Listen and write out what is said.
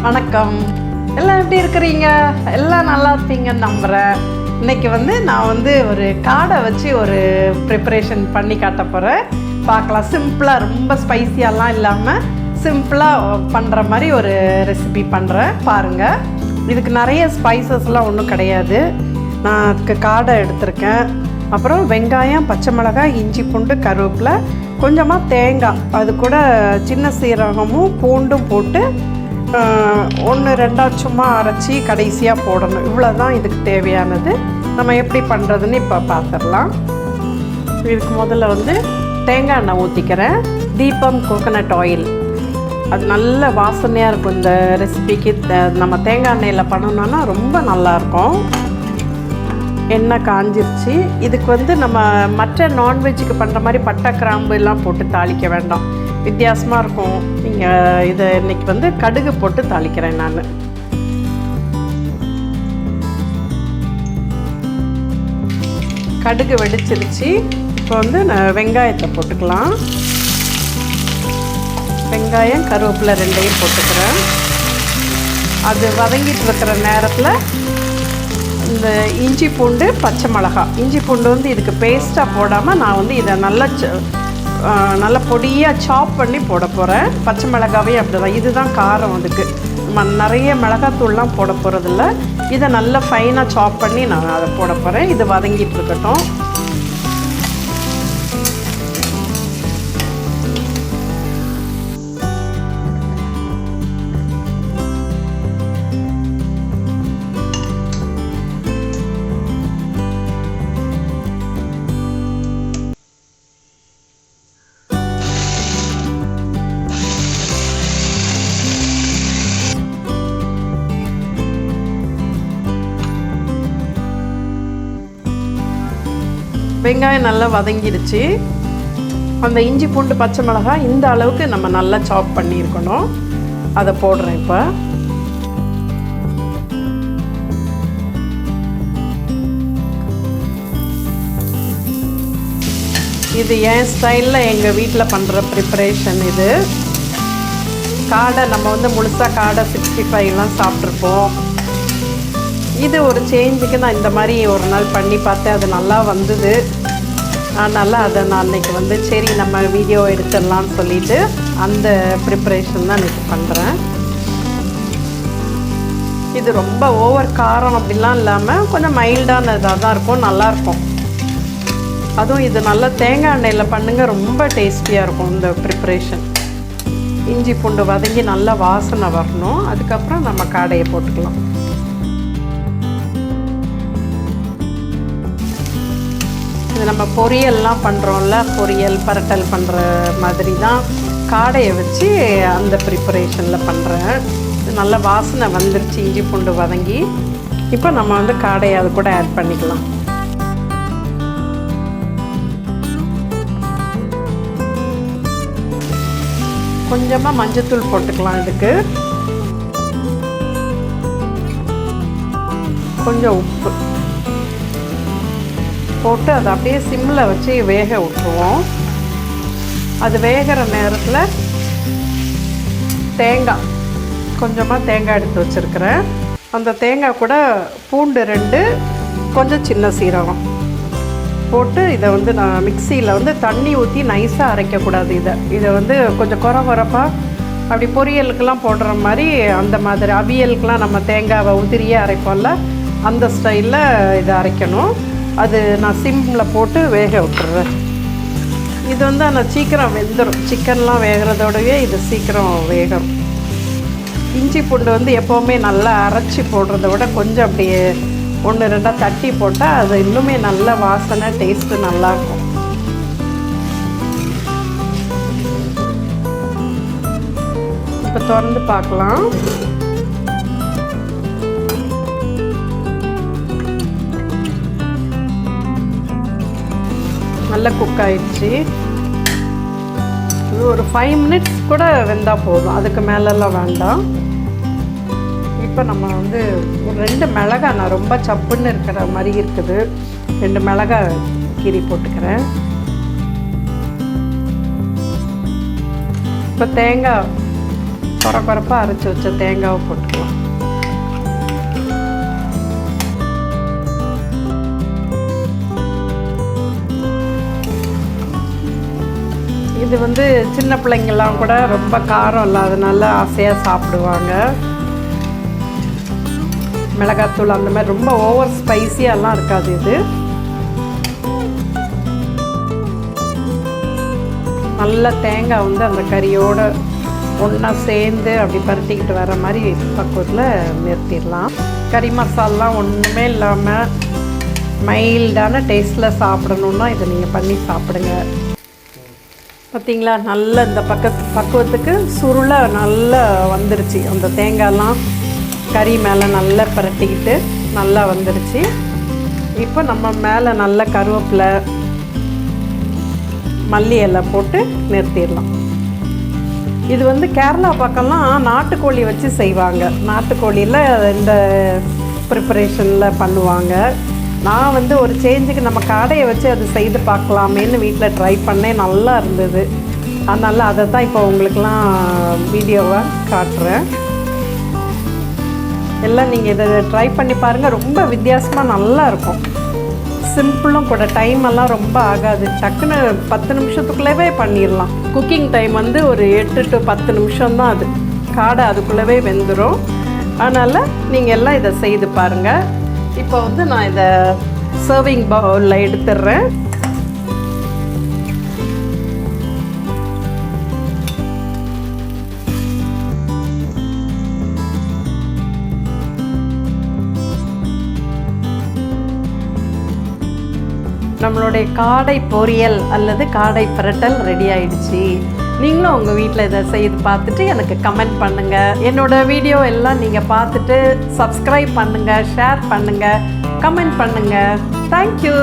வணக்கம். எல்லாம் எப்படி இருக்கிறீங்க? எல்லாம் நல்லா இருப்பீங்கன்னு நம்புகிறேன். இன்றைக்கி நான் ஒரு காடை வச்சு ஒரு ப்ரிப்பரேஷன் பண்ணி காட்ட போகிறேன். பார்க்கலாம். சிம்பிளாக, ரொம்ப ஸ்பைஸியாலாம் இல்லாமல் சிம்பிளாக பண்ணுற மாதிரி ஒரு ரெசிபி பண்ணுறேன். பாருங்கள். இதுக்கு நிறைய ஸ்பைசஸ்லாம் ஒன்றும் கிடையாது. நான் அதுக்கு காடை எடுத்திருக்கேன். அப்புறம் வெங்காயம், பச்சை மிளகாய், இஞ்சி, பூண்டு, கருவேப்பிலை, கொஞ்சமாக தேங்காய், அது கூட சின்ன சீரகமும் பூண்டும் போட்டு 1-2 சும்மா அரைச்சி கடைசியாக போடணும். இவ்வளோ தான் இதுக்கு தேவையானது. நம்ம எப்படி பண்ணுறதுன்னு இப்போ பார்த்துடலாம். இதுக்கு முதல்ல தேங்காய் எண்ணெய் ஊற்றிக்கிறேன். தீபம் கோகனட் ஆயில், அது நல்ல வாசனையாக இருக்கும். இந்த ரெசிபிக்கு நம்ம தேங்காய் எண்ணெயில் பண்ணணுன்னா ரொம்ப நல்லாயிருக்கும். எண்ணெய் காஞ்சிருச்சு. இதுக்கு நம்ம மற்ற நான்வெஜ்ஜுக்கு பண்ணுற மாதிரி பட்டை கிராம்பு எல்லாம் போட்டு தாளிக்க வேண்டாம். வித்தியாசமாக இருக்கும். நீங்கள் இதை இன்றைக்கி கடுகு போட்டு தாளிக்கிறேன். நான் கடுகு வெடிச்சிருச்சு. இப்போ நான் வெங்காயத்தை போட்டுக்கலாம். வெங்காயம், கருவேப்பிலை ரெண்டையும் போட்டுக்கிறேன். அது வதங்கிட்டு இருக்கிற நேரத்தில் இந்த இஞ்சி பூண்டு, பச்சை மிளகாய், இஞ்சி பூண்டு இதுக்கு பேஸ்ட்டாக போடாமல் நான் இதை நல்லா பொடியாக சாப் பண்ணி போட போகிறேன். பச்சை மிளகாவே அப்படி தான். இதுதான் காரம். அதுக்கு நம்ம நிறைய மிளகாத்தூள்லாம் போட போகிறதில்ல. இதை நல்லா ஃபைனாக சாப் பண்ணி நான் அதை போட போகிறேன். இது வதங்கிட்டு இருக்கட்டும். வெங்காயம் நல்லா வதங்கிடுச்சு. அந்த இஞ்சி பூண்டு பச்சை மிளகாய் இந்த அளவுக்கு நம்ம நல்லா சாப் பண்ணியிருக்கணும். அதை போடுறேன். இப்போ இது என் ஸ்டைலில் எங்கள் வீட்டில் பண்ணுற ப்ரிப்பரேஷன். இது காடை நம்ம முழுசாக காடை 65லாம் சாப்பிட்ருப்போம். இது ஒரு சேஞ்சுக்கு நான் இந்த மாதிரி ஒரு நாள் பண்ணி பார்த்தேன். அது நல்லா வந்தது. அதனால் அதை நான் அன்றைக்கி சரி நம்ம வீடியோ எடுத்துடலான்னு சொல்லிவிட்டு அந்த ப்ரிப்பரேஷன் தான் இன்றைக்கி பண்ணுறேன். இது ரொம்ப ஓவர் காரம் அப்படிலாம் இல்லாமல் கொஞ்சம் மைல்டான இதாக தான் இருக்கும். நல்லாயிருக்கும். அதுவும் இது நல்லா தேங்காய் எண்ணெயில் பண்ணுங்கள். ரொம்ப டேஸ்டியாக இருக்கும் இந்த ப்ரிப்பரேஷன். இஞ்சி பூண்டு வதங்கி நல்லா வாசனை வரணும். அதுக்கப்புறம் நம்ம காடையை போட்டுக்கலாம். இது நம்ம பொரியல்லாம் பண்ணுறோம்ல, பொரியல் பரட்டல் பண்ணுற மாதிரி தான் காடையை வச்சு அந்த ப்ரிப்பரேஷனில் பண்ணுறேன். இது நல்ல வாசனை வந்துருச்சு. இஞ்சி பூண்டு வதங்கி இப்போ நம்ம காடையை அது கூட ஆட் பண்ணிக்கலாம். கொஞ்சமாக மஞ்சத்தூள் போட்டுக்கலாம். இதுக்கு கொஞ்சம் உப்பு போட்டு அதை அப்படியே சிம்மில் வச்சு வேக விட்டுருவோம். அது வேகிற நேரத்தில் தேங்காய், கொஞ்சமாக தேங்காய் எடுத்து வச்சுருக்கிறேன். அந்த தேங்காய் கூட பூண்டு 2, கொஞ்சம் சின்ன சீரகம் போட்டு இதை நான் மிக்சியில் தண்ணி ஊற்றி நைஸாக அரைக்கக்கூடாது. இதை கொஞ்சம் குறப்பாக அப்படி பொரியலுக்கெல்லாம் போடுற மாதிரி, அந்த மாதிரி அவியலுக்கெலாம் நம்ம தேங்காவை உதிரியே அரைப்போம்ல, அந்த ஸ்டைலில் இதை அரைக்கணும். அது நான் சிம்மில் போட்டு வேக விட்டுறேன். இது ஆனால் சீக்கிரம் வெந்துடும். சிக்கன்லாம் வேகிறதோடவே இது சீக்கிரம் வேகும். இஞ்சி பூண்டு எப்போவுமே நல்லா அரைச்சி போடுறத விட கொஞ்சம் அப்படியே 1-2 தட்டி போட்டால் அது இன்னுமே நல்ல வாசனை, டேஸ்ட்டு நல்லாயிருக்கும். இப்போ திறந்து பார்க்கலாம். நல்லா குக் ஆயிடுச்சு. இது ஒரு 5 மினிட்ஸ் கூட வெந்தால் போதும். அதுக்கு மேலெல்லாம் வேண்டாம். இப்போ நம்ம ஒரு 2 மிளகாய், நான் ரொம்ப சப்புன்னு இருக்கிற மாதிரி இருக்குது, 2 மிளகாய் கீரி போட்டுக்கிறேன். இப்போ தேங்காய் கொரப்பாக அரைச்சி வச்ச தேங்காவை போட்டுக்கலாம். இது வந்து சின்ன பிள்ளைங்கள்லாம் கூட ரொம்ப காரம் இல்லாதனால ஆசையாக சாப்பிடுவாங்க. மிளகாத்தூள் அந்த மாதிரி ரொம்ப ஓவர் ஸ்பைஸியாலாம் இருக்காது. இது நல்ல தேங்காய் வந்து அந்த கறியோடு ஒன்றா சேர்ந்து அப்படி பரட்டிக்கிட்டு வர மாதிரி பக்குவத்தில் நிறுத்திடலாம். கறி மசாலாம் ஒன்றுமே இல்லாமல் மைல்டான டேஸ்ட்டில் சாப்பிடணுன்னா இதை நீங்கள் பண்ணி சாப்பிடுங்க. பார்த்திங்களா, நல்ல இந்த பக்குவத்துக்கு சுருளை நல்லா வந்துருச்சு. அந்த தேங்காயெலாம் கறி மேலே நல்லா பரட்டிக்கிட்டு நல்லா வந்துருச்சு. இப்போ நம்ம மேலே நல்ல கருவேப்பிலை மல்லி எல்லாம் போட்டு நிறுத்திடலாம். இது வந்து கேரளா பக்கம்லாம் நாட்டுக்கோழி வச்சு செய்வாங்க. நாட்டுக்கோழியில் இந்த ப்ரிப்பரேஷனில் பண்ணுவாங்க. நான் வந்து ஒரு சேஞ்சுக்கு நம்ம காடையை வச்சு அது செய்து பார்க்கலாமேன்னு வீட்டில் ட்ரை பண்ணேன். நல்லா இருந்தது. அதனால் அதை தான் இப்போ உங்களுக்கெலாம் வீடியோவாக காட்டுறேன். எல்லாம் நீங்கள் இதை ட்ரை பண்ணி பாருங்கள். ரொம்ப வித்தியாசமாக நல்லா இருக்கும். சிம்பிளும் கூட. டைம் எல்லாம் ரொம்ப ஆகாது. டக்குன்னு 10 நிமிஷத்துக்குள்ளவே பண்ணிடலாம். குக்கிங் டைம் வந்து ஒரு 8 to 10 நிமிஷம் தான். அது காடை அதுக்குள்ளவே வெந்துடும். அதனால் நீங்கள் எல்லாம் இதை செய்து பாருங்கள். இப்போ வந்து நான் இதை சர்விங் பவுலில் எடுத்துடுறேன். நம்மளுடைய காடை பொரியல் அல்லது காடை பிரட்டல் ரெடி ஆயிடுச்சு. நீங்களும் உங்கள் வீட்டில் இதை செய்து பார்த்துட்டு எனக்கு கமெண்ட் பண்ணுங்கள். என்னோடய வீடியோ எல்லாம் நீங்கள் பார்த்துட்டு சப்ஸ்கிரைப் பண்ணுங்கள், ஷேர் பண்ணுங்கள், கமெண்ட் பண்ணுங்கள். தேங்க்யூ.